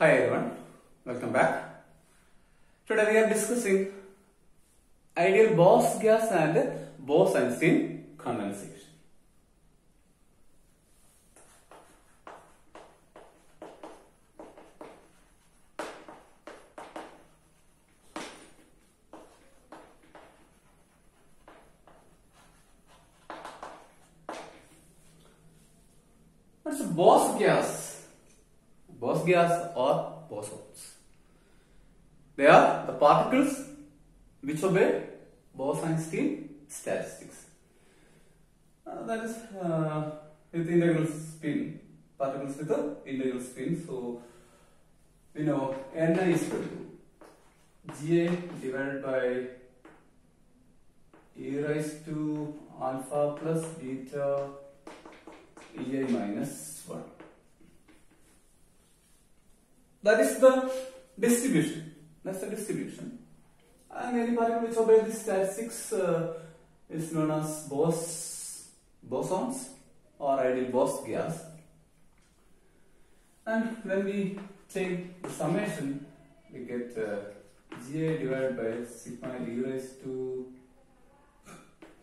Hi everyone, welcome back. Today we are discussing ideal Bose gas and Bose-Einstein condensation. What's a Bose gas? Bose gas or bosons. They are the particles which obey Bose-Einstein statistics. That is with integral spin, particles with the integral spin. So we know Ni is equal to Ga divided by e raised to alpha plus beta Ei minus 1. That is the distribution. That's the distribution. And any particle which obeys this statistics is known as bosons or ideal Bose gas. And when we take the summation, we get Ga divided by sigma e raised to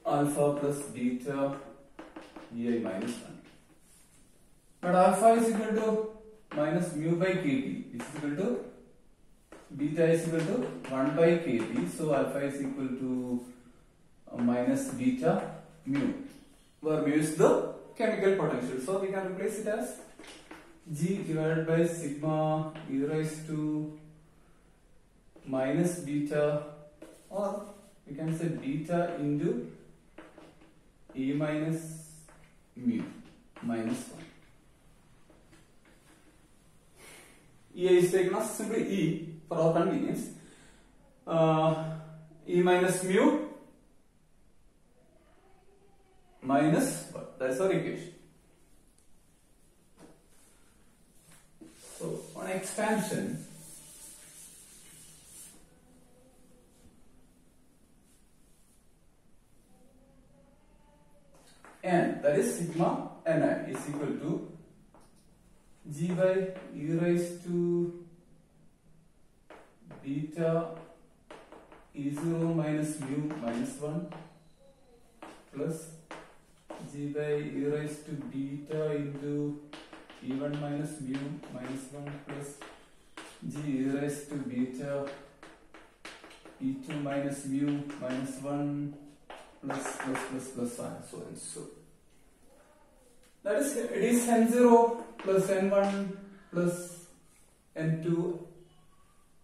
alpha plus beta Ei minus 1. But alpha is equal to minus mu by kT, which is equal to beta is equal to 1 by kT. So alpha is equal to minus beta mu, where mu is the chemical potential. So we can replace it as G divided by sigma e raised to minus beta, or we can say beta into E minus mu minus 1. E is taken as simply E for our convenience. E minus mu minus 1. That's our equation. So on expansion, N, that is sigma Ni, is equal to G by e raised to beta E0 minus mu minus 1 plus G by e raised to beta into E1 minus mu minus 1 plus G e raised to beta E2 minus mu minus 1 plus so and so. That is, it is N0 plus N1 plus N2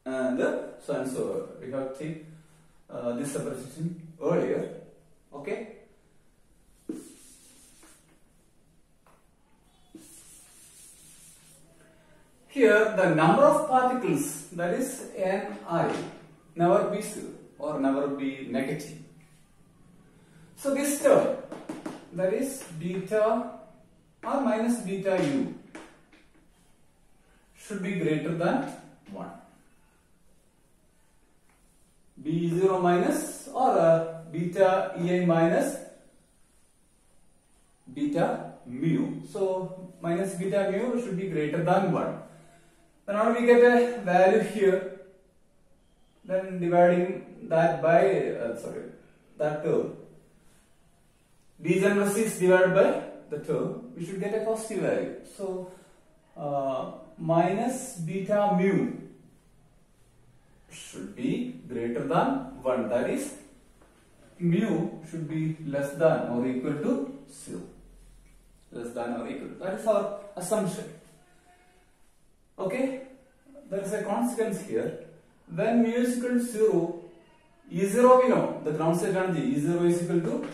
and so and so. We have taken this separation earlier. Okay. Here the number of particles, that is Ni, never be zero or never be negative. So this term, that is beta or minus beta u, should be greater than 1. B0 minus or beta Ei minus beta mu. So minus beta mu should be greater than 1. Then now we get a value here. Then dividing that by that term, degeneracy divided by the term, we should get a positive value. So minus beta mu should be greater than 1. That is, mu should be less than or equal to 0. Less than or equal to. That is our assumption. Okay. There is a consequence here. When mu is equal to 0, E0 we know, the ground state energy, E0 is equal to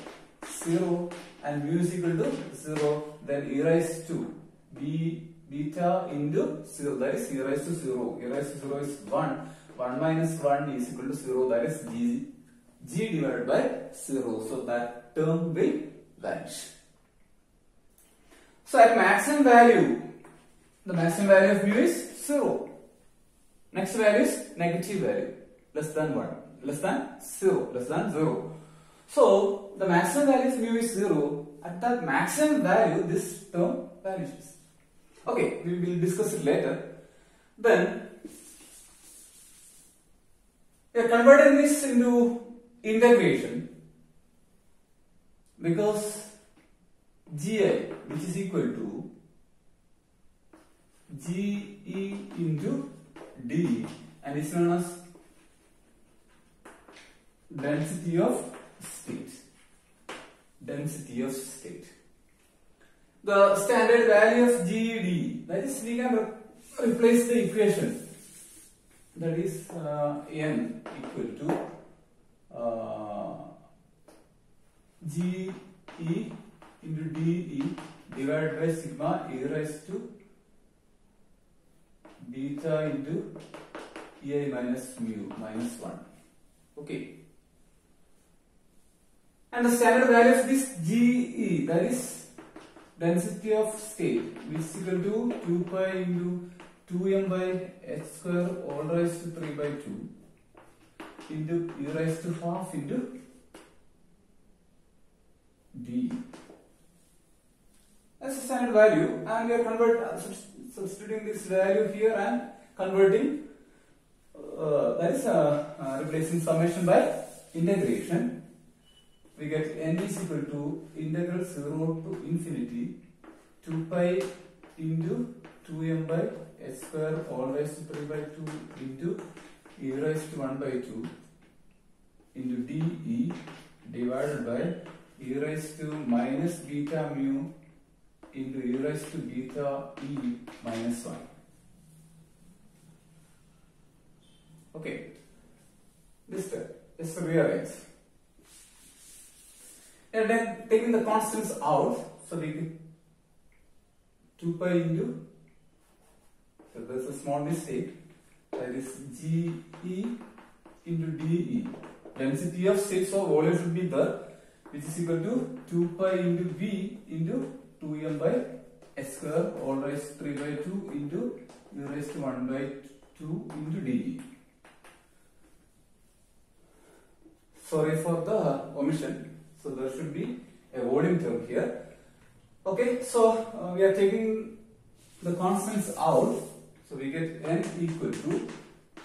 0 and mu is equal to 0, then e raised to beta into 0, that is e raised to 0. E raised to 0 is 1. 1 minus 1 is equal to 0, that is G divided by 0. So that term will vanish. So at maximum value, the maximum value of mu is 0. Next value is negative value, less than 1, less than 0, less than 0. So the maximum value of mu is 0. At that maximum value, this term vanishes. Okay, we will discuss it later. Then we are converting this into integration because gi, which is equal to ge into d, and is known as density of state. Density of state. The standard value of GED, that is, we can replace the equation, that is n equal to GE into DE divided by sigma e raised to beta into EI minus mu minus 1. Okay. And the standard value of this GE, that is density of state, which is equal to 2 pi into 2m by h square all raised to 3 by 2 into e raised to half into d. That's the standard value, and we are substituting this value here and converting, that is replacing summation by integration. We get n is equal to integral 0 to infinity 2 pi into 2m by h square all raised to 3 by 2 into e raised to 1 by 2 into dE divided by e raised to minus beta mu into e raised to beta e minus 1. Okay, this step is to rearrange. And then taking the constants out, so we get 2 pi into, so there's a small mistake, that is GE into DE. Density of states of volume should be there, which is equal to 2 pi into V into 2m by h square all raised to 3 by 2 into e raised to 1 by 2 into DE. Sorry for the omission. So there should be a volume term here. Okay, so we are taking the constants out. So we get n equal to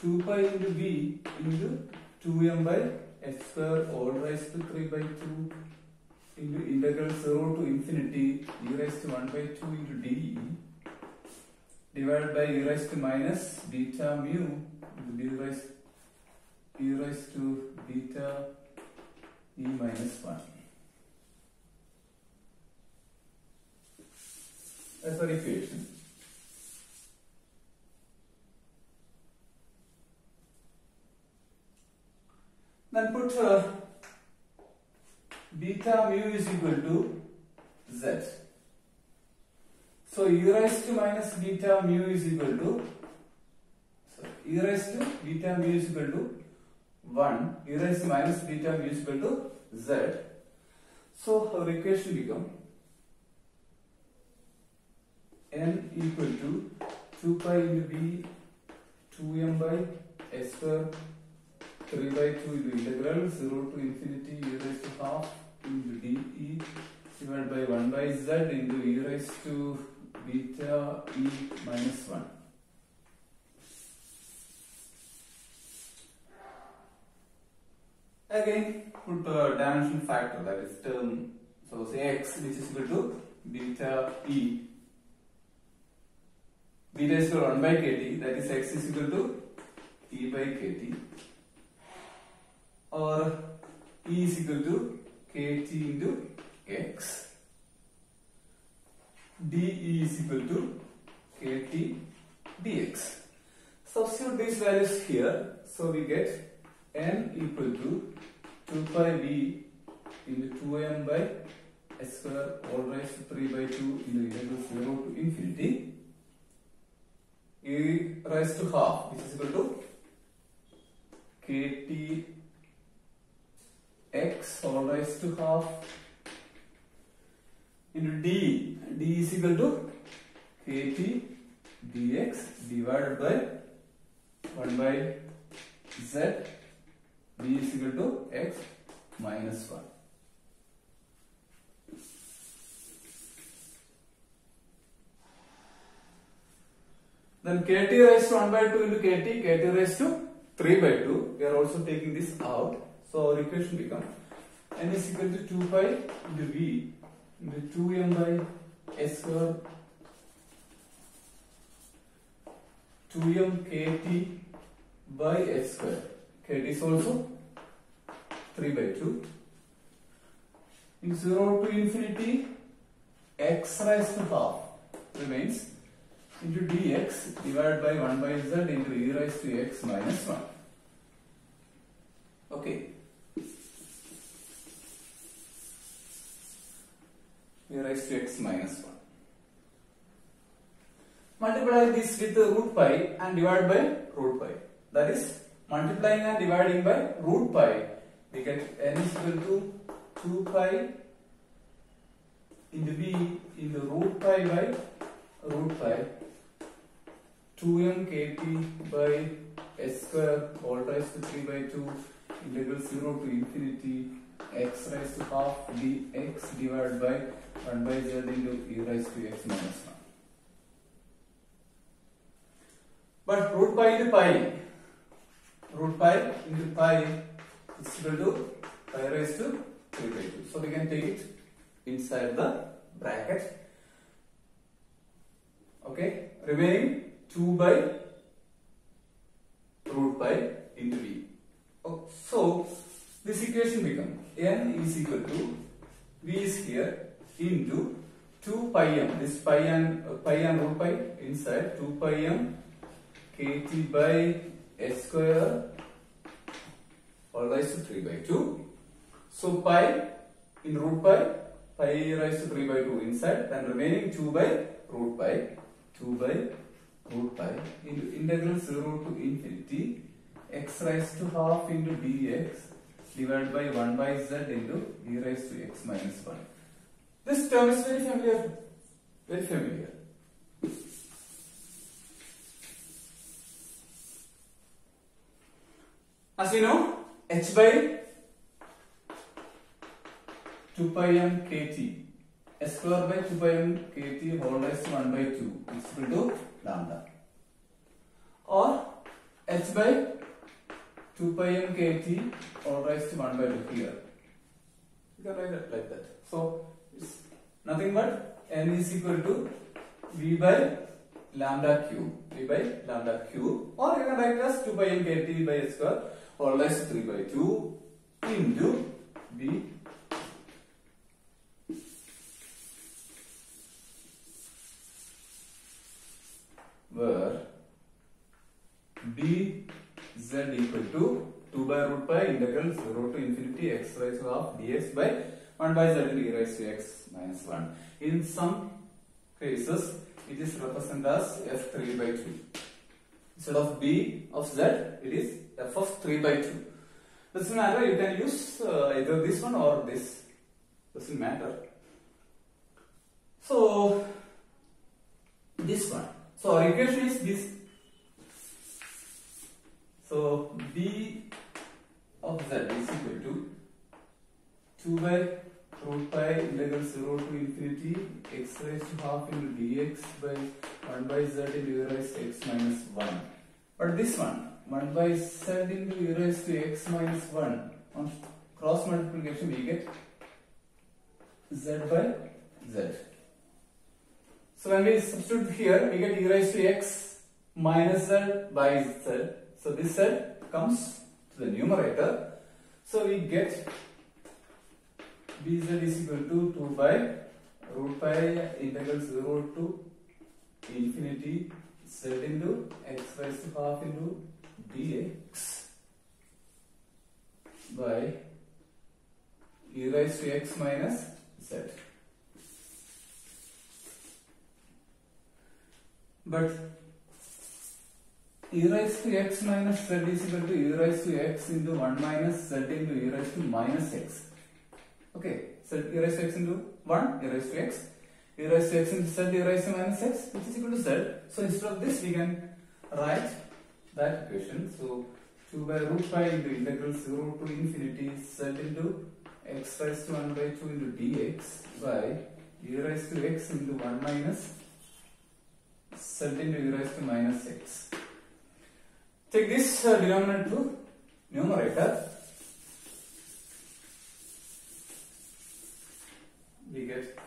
2 pi into v into 2m by h square all raised to 3 by 2 into integral 0 to infinity e raised to 1 by 2 into dE divided by e raised to minus beta mu into e raised to beta e minus 1. That's our equation. Then put beta mu is equal to z. So e raised to minus beta mu is equal to, e raised to beta mu is equal to 1, e raised to minus beta mu is equal to z. So our equation becomes n equal to 2 pi into v 2m by h square 3 by 2 into integral 0 to infinity e raised to half into dE divided by 1 by z into e raised to beta e minus 1. Again put the dimension factor, that is term, so say x, which is equal to beta e. Beta is equal to 1 by kt, that is x is equal to e by kt, or e is equal to kt into x, dE is equal to kt dx. Substitute these values here, so we get n equal to 2 pi v into 2m by h square all raised to 3 by 2 into integral 0 to infinity e raised to half, which is equal to kt x all raised to half into d. D is equal to kt dx divided by 1 by z. D is equal to x minus 1. Then kt raised to 1 by 2 into kt raised to 3 by 2. We are also taking this out. So our equation becomes n is equal to 2 pi into v into 2m by s square 2m kt by s square. Kt is also 3 by 2 in 0 to infinity x raised to half remains into dx divided by 1 by z into e raised to x minus 1. Okay. E raised to x minus 1. Multiply this with root pi and divide by root pi. That is, multiplying and dividing by root pi, we get n is equal to 2 pi into v into root pi by root pi 2m kt by s square all raised to 3 by 2 integral 0 to infinity x raised to half dx divided by 1 by z into e raised to x minus 1. But root pi into pi is equal to pi raised to 3 by 2. So we can take it inside the bracket. Okay, remaining 2 by root pi into v. Oh, so this equation becomes n is equal to v is here into 2 pi m. This pi and root pi inside 2 pi m kt by s square all raised to 3 by 2. So pi in root pi raised to 3 by 2 inside, then remaining 2 by root pi into integral 0 to infinity x raised to half into dx divided by 1 by z into e raised to x minus 1. This term is very familiar. As we know, h by 2 pi m kt s square by 2 pi m kt whole raised to 1 by 2 is equal to lambda, or h by 2 pi m kt all raised to 1 by 2 here. You can write it like that. So it's nothing but n is equal to v by lambda cube, or you can write it as 2 pi m kt by s square all raised to 3 by 2 into v where dz equal to 2 by root pi integral 0 to infinity x raised to half dx by 1 by z into e raised to x minus 1. In some cases, it is represented as f3 by 2. Instead of b of z, it is f of 3 by 2. Doesn't matter, you can use either this one or this. Doesn't matter. So, this one. So our equation is this. So b of z is equal to 2 by root pi integral 0 to infinity x raised to half into dx by 1 by z into e raised to x minus 1. But this one, 1 by z into e raised to x minus 1, on cross multiplication we get z by z. So when we substitute here, we get e raised to x minus z by z. So this z comes to the numerator. So we get bz is equal to 2 by root pi integral 0 to infinity z into x raised to half into dx by e raised to x minus z. But e raised to x minus z is equal to e raised to x into 1 minus z into e raised to minus x. Okay, so e raised to x into 1, e raised to x, e raised to x into z, e raised to minus x, which is equal to z. So instead of this, we can write that equation. So 2 by root pi into integral 0 to infinity z into x raised to 1 by 2 into dx by e raised to x into 1 minus z into e raised to minus x. Take this denominator to numerator. We get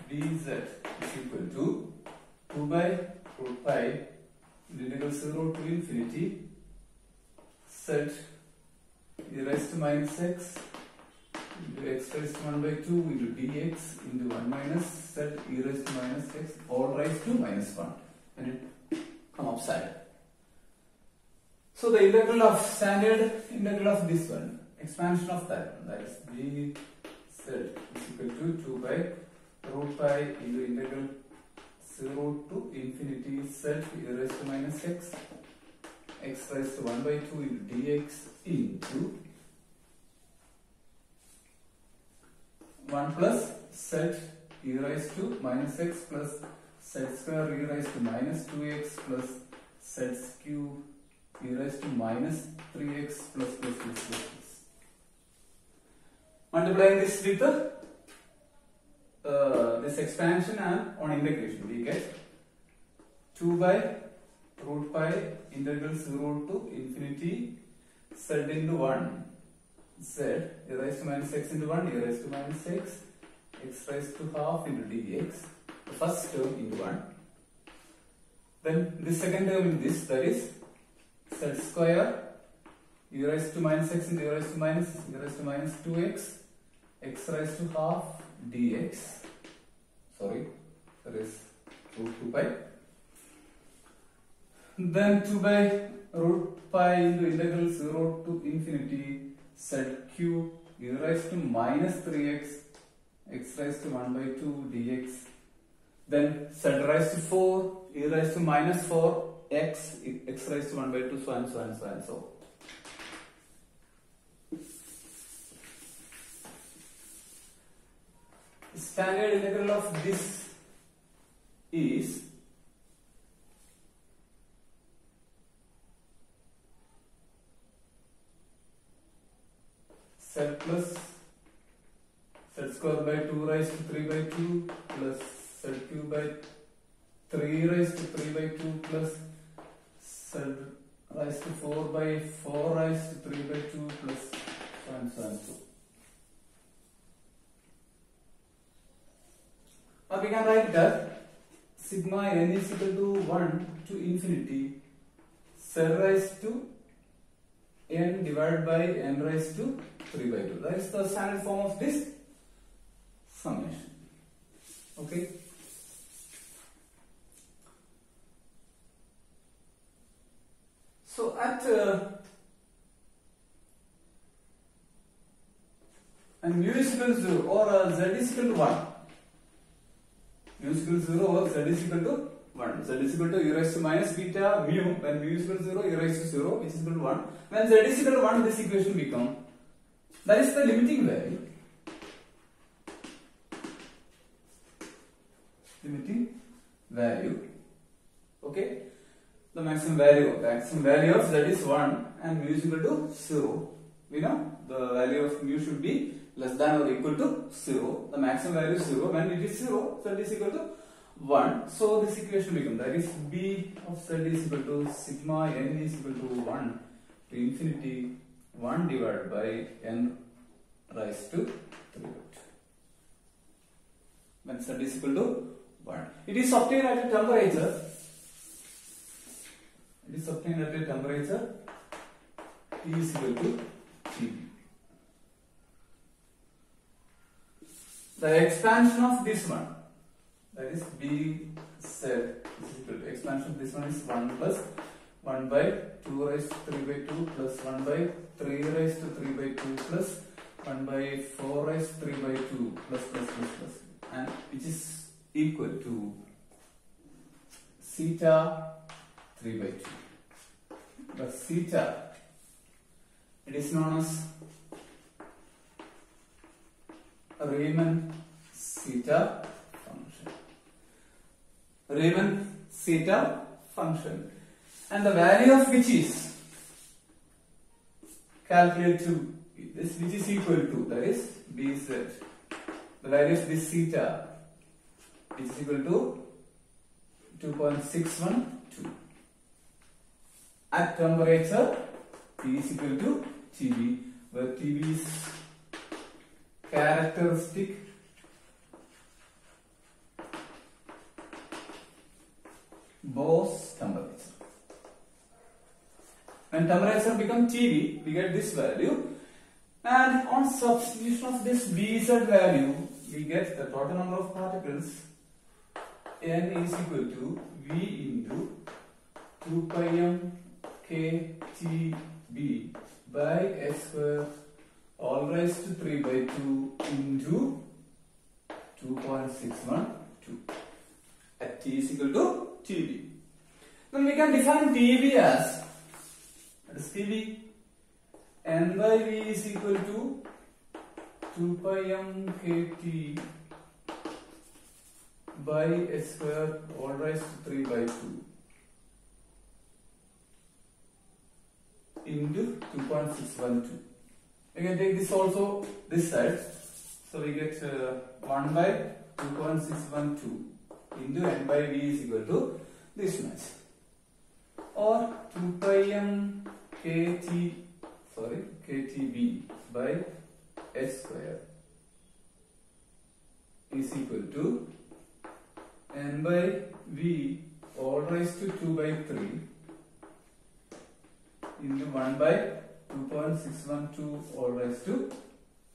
dz is equal to 2 by root pi integral 0 to infinity z e raised to minus x into x raised to 1 by 2 into dx into 1 minus z e raised to minus x all raised to minus 1 when it come upside. So the integral of standard integral of this one, expansion of that one, that is dz is equal to 2 by root pi into integral 0 to infinity z e raised to minus x raised to 1 by 2 into dx into 1 plus z e raised to minus x plus z square e raised to minus 2x plus z cube e raised to minus 3x plus. Multiplying this with this expansion and on integration, we get 2 by root pi integral 0 to infinity z into 1 z e raised to minus x into 1 e raised to minus x raised to half into dx, the first term into 1. Then the second term in this, that is z square e raised to minus x into e raised to minus 2x x raised to half dx. Sorry, that is root 2 pi. Then 2 by root pi into integral 0 to infinity z cube e raised to minus 3x x raised to 1 by 2 dx. Then z raised to 4 e raised to minus 4 x raised to 1 by 2 so and so. Standard integral of this is z plus z square by 2 raised to 3 by 2 plus z cube by 3 raised to 3 by 2 plus z raised to 4 by 4 raised to 3 by 2 plus so and so. Or we can write that sigma n is equal to 1 to infinity z raised to n divided by n raised to 3 by 2. That is the standard form of this summation. Okay. So at and mu is equal to 0 or z is equal to 1. Mu is equal to 0 or z is equal to 1. Z is equal to e raised to minus beta mu. When mu is equal to 0, e raised to 0, which is equal to 1. When z is equal to 1, this equation become, that is the limiting value. Limiting value. Okay. The maximum value of z is 1 and mu is equal to 0. We know the value of mu should be less than or equal to 0. The maximum value is 0. When it is 0, z is equal to 1. So this equation becomes, that is b of z is equal to sigma n is equal to 1 to infinity 1 divided by n raised to 3. When z is equal to 1. It is obtained at a temperature. It is obtained at a temperature T is equal to Tb. The expansion of this one, that is b z is equal to, expansion of this one is 1 plus 1 by 2 raised to 3 by 2 plus 1 by 3 raised to 3 by 2 plus 1 by 4 raised to 3 by 2 plus and which is equal to theta 3 by 2. The theta, it is known as Riemann theta function. Riemann theta function, and the value of which is calculated to this, which is equal to, that is bz. The value of this theta, which is equal to 2.612. At temperature T is equal to TB, where TB is characteristic Bose temperature. When temperature becomes TB, we get this value, and on substitution of this Bz value, we get the total number of particles N is equal to V into 2 pi m kTb by S square all raised to 3 by 2 into 2.612 at T is equal to TB. Then we can define TB as, what is TB? N by V is equal to 2 pi m kt by S square all raised to 3 by 2 into 2.612. We can take this also this side, so we get 1 by 2.612 into N by V is equal to this much, or 2 pi m ktb by S square is equal to N by V all raised to 2 by 3 into 1 by 2.612 all raised to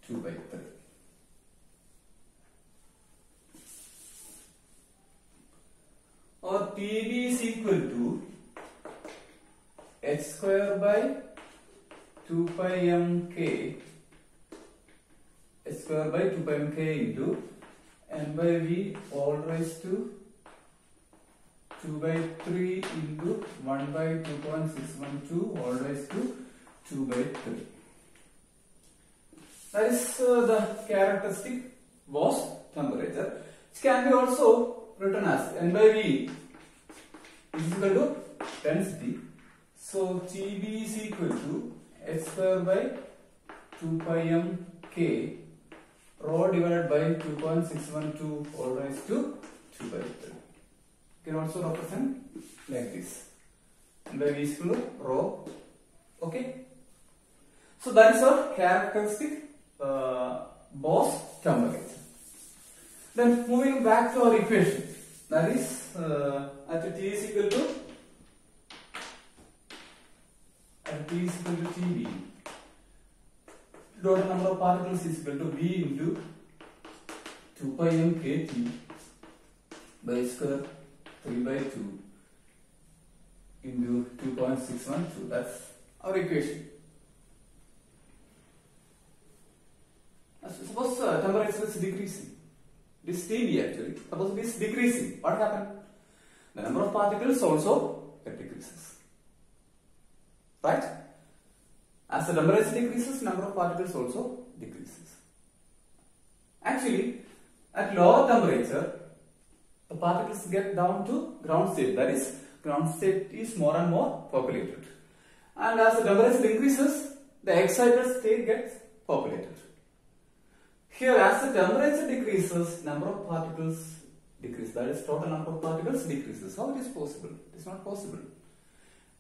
2 by 3. Or TB is equal to H square by 2 pi m k, H square by 2 pi m k into N by V all raised to 2 by 3 into 1 by 2.612 all raised to 2 by 3. That is the characteristic Bose temperature. It can be also written as N by V is equal to density. So TB is equal to H square by 2 pi m k rho divided by 2.612 all raised to 2 by 3. You can also represent like this. N by V is equal to rho. Okay. So that is our characteristic Bose temperature. Then moving back to our equation, that is at T is equal to TB, total number of particles is equal to V into 2 pi m kt by square 3 by 2 into 2.612. That's our equation. Suppose temperature is decreasing. This TB actually. Suppose it is decreasing. What happened? The number of particles also decreases. Right? As the temperature decreases, number of particles also decreases. Actually, at lower temperature, the particles get down to ground state. That is, ground state is more and more populated. And as the temperature increases, the excited state gets populated. Here, as the temperature decreases, number of particles decrease. That is, total number of particles decreases. How it is possible? It is not possible.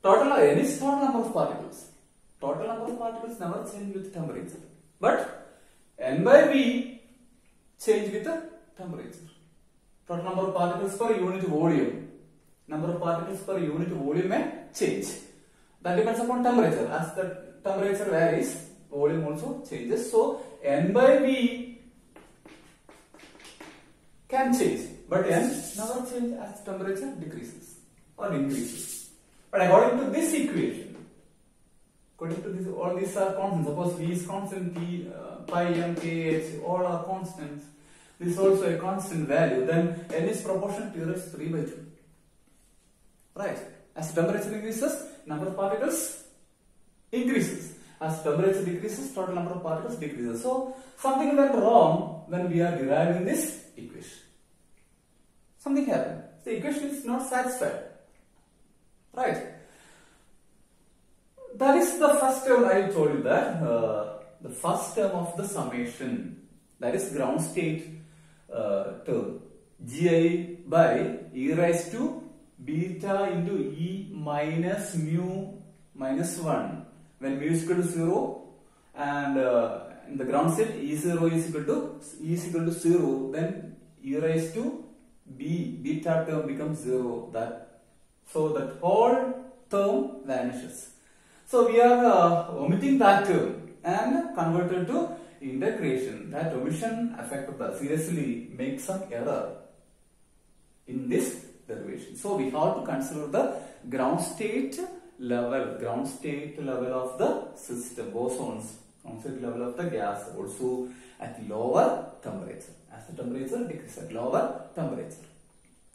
N is total number of particles. Total number of particles never change with temperature. But N by V change with the temperature. Total number of particles per unit volume. Number of particles per unit volume may change. That depends upon temperature. As the temperature varies, volume also changes. So N by V can change, but N never change as temperature decreases or increases. But according to this equation, according to this, all these are constants. Suppose V is constant, T, pi m, k, h, all are constants. This is also a constant value. Then N is proportional to raised to 3 by 2. Right? As temperature increases, number of particles increases. As temperature decreases, total number of particles decreases. So something went wrong when we are deriving this equation. Something happened. The equation is not satisfied. Right? That is the first term. I told you that the first term of the summation, that is ground state term, Gi by e raised to beta into E minus mu minus 1. When mu is equal to 0 and in the ground state E0 is equal to 0, then e raised to beta term becomes 0. So that whole term vanishes. So we are omitting that term and converted to integration. That omission seriously makes some error in this derivation. So we have to consider the ground state level of the system, bosons, ground state level of the gas also at lower temperature. As the temperature decreases at lower temperature.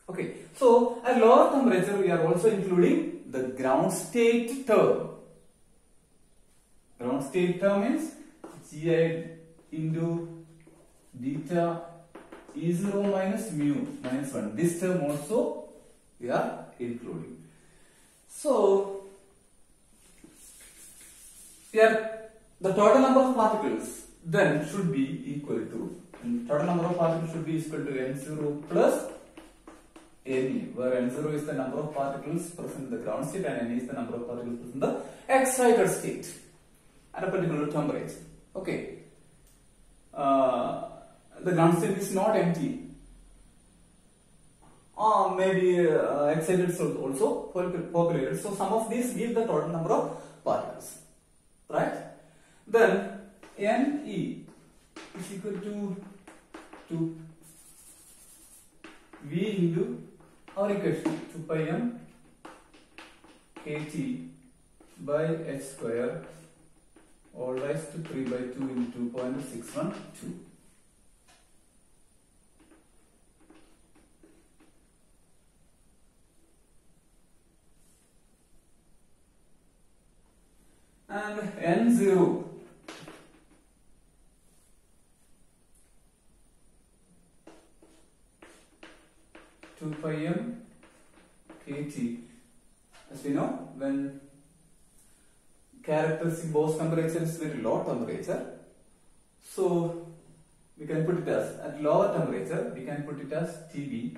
Okay, so at lower temperature we are also including the ground state term. Ground state term is Gi into beta E0 minus mu minus 1. This term also we are including. So here the total number of particles then should be equal to, and total number of particles should be equal to N0 plus Ne, where N0 is the number of particles present in the ground state and Ne is the number of particles present in the excited state at a particular temperature. Okay. The ground state is not empty. Or maybe excited is also populated. So some of these give the total number of particles. Right? Then Ne is equal to V into our equation 2 pi m kT by h square all raised to 3 by 2 into 2.612. And N0 2 pi m kT. As we know, when characteristic Bose temperature is very low temperature, so we can put it as, at lower temperature we can put it as Tb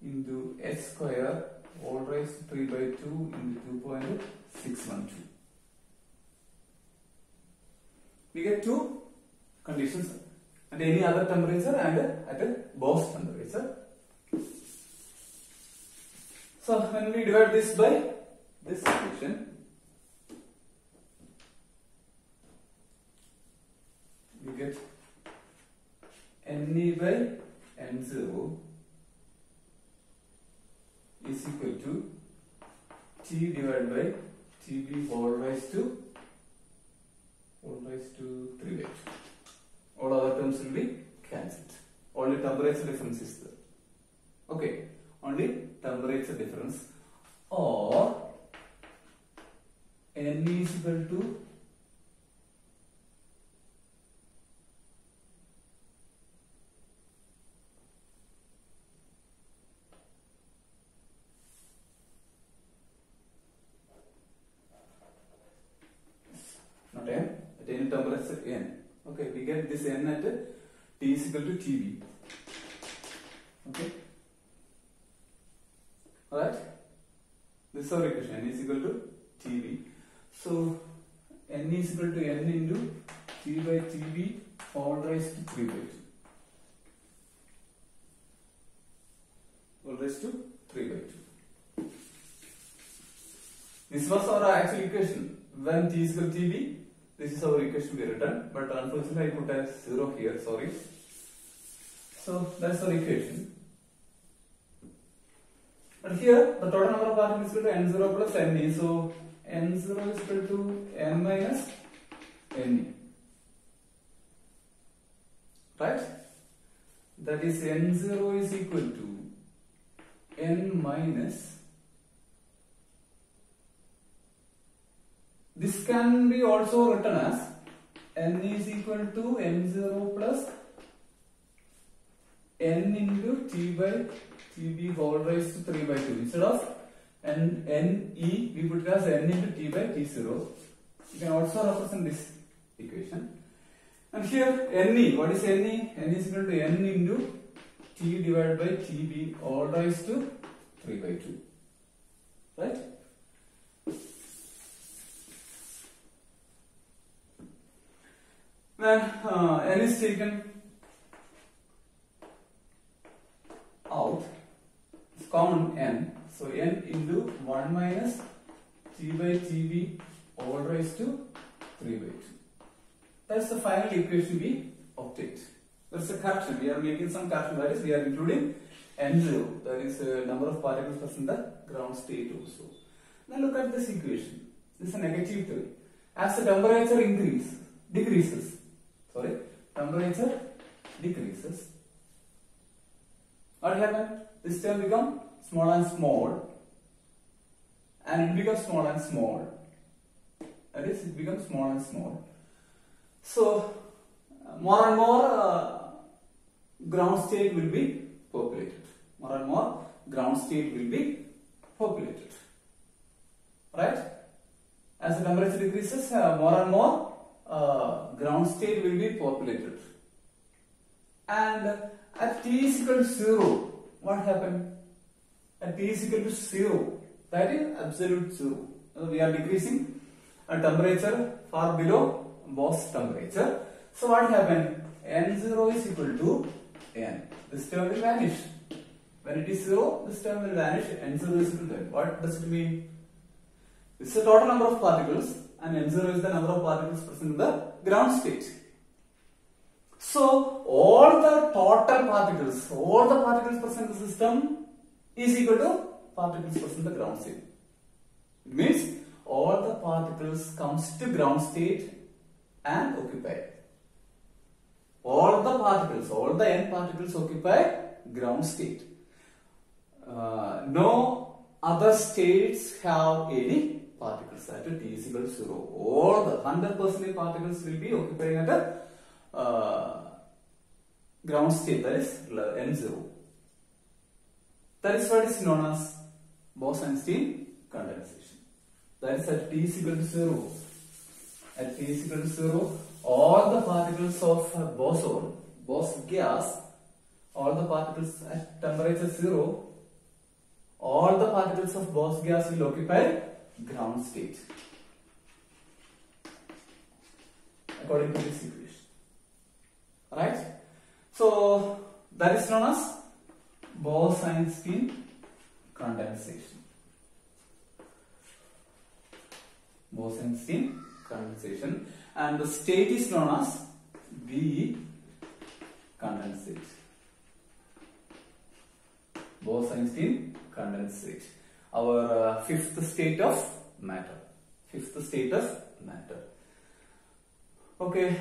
into h square all raised to 3 by 2 into 2.612. We get two conditions at any other temperature and at a Bose temperature. So when we divide this by this equation, we get Ne by N0 is equal to T divided by Tb all raised to 3 by 2. All other terms will be cancelled. Only temperature difference is there. Okay, only temperature difference, or N is equal to not N, at any temperature N. Okay, we get this N at T is equal to Tb. Okay. Alright, this is our equation. N is equal to Tb. So N is equal to N into T by Tb all raised to 3 by 2. All raised to 3 by 2. This was our actual equation. When T is equal to Tb, this is our equation we written, but unfortunately I put as 0 here, sorry. So that's our equation. But here the total number of particles is equal to N0 plus Ne. So N0 is equal to N minus Ne. Right? That is N0 is equal to N minus. This can be also written as N is equal to N0 plus N into T by Tb whole raised to 3 by 2. Instead of Ne, we put it as N into T by T0. You can also represent this equation. And here Ne, what is Ne? Ne is equal to N into T divided by Tb all raised to 3 by 2. right? When n is taken out, it's common n, so n into 1 minus t by tb all raised to 3 by 2. That's the final equation we obtained. That's a correction. We are making some correction, that is, we are including n0, that is number of particles present in the ground state also. Now look at this equation. This is a negative term. As the temperature decreases, what happened? This term becomes small and small, and it becomes small and small. That is, it becomes small and small. So more and more ground state will be populated. More and more ground state will be populated. Right? As the temperature decreases, more and more ground state will be populated. And at t is equal to 0, what happened? At t is equal to 0, that is absolute 0. We are decreasing a temperature far below Bose temperature. So what happened? N0 is equal to n. This term will vanish. When it is 0, this term will vanish. N0 is equal to n. What does it mean? This is the total number of particles, and N0 is the number of particles present in the ground state. So all the total particles, all the particles present in the system is equal to particles present in the ground state. It means all the particles comes to ground state and occupy. All the particles, all the n particles occupy ground state. No other states have any particles at t is equal to 0. All the 100% particles will be occupying at a ground state, that is N0. That is what is known as Bose-Einstein condensation. That is at t is equal to 0. At t is equal to 0, all the particles of boson, Bose gas, all the particles at temperature 0, all the particles of Bose gas will occupy ground state according to this equation. Right? So that is known as Bose-Einstein condensation. Bose-Einstein condensation, and the state is known as B condensate. Bose-Einstein condensate. Our fifth state of matter. Fifth state of matter. Okay.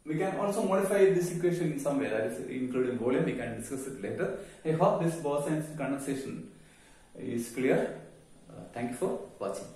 We can also modify this equation in some way, that is including volume. We can discuss it later. I hope this Bose-Einstein condensation is clear. Thank you for watching.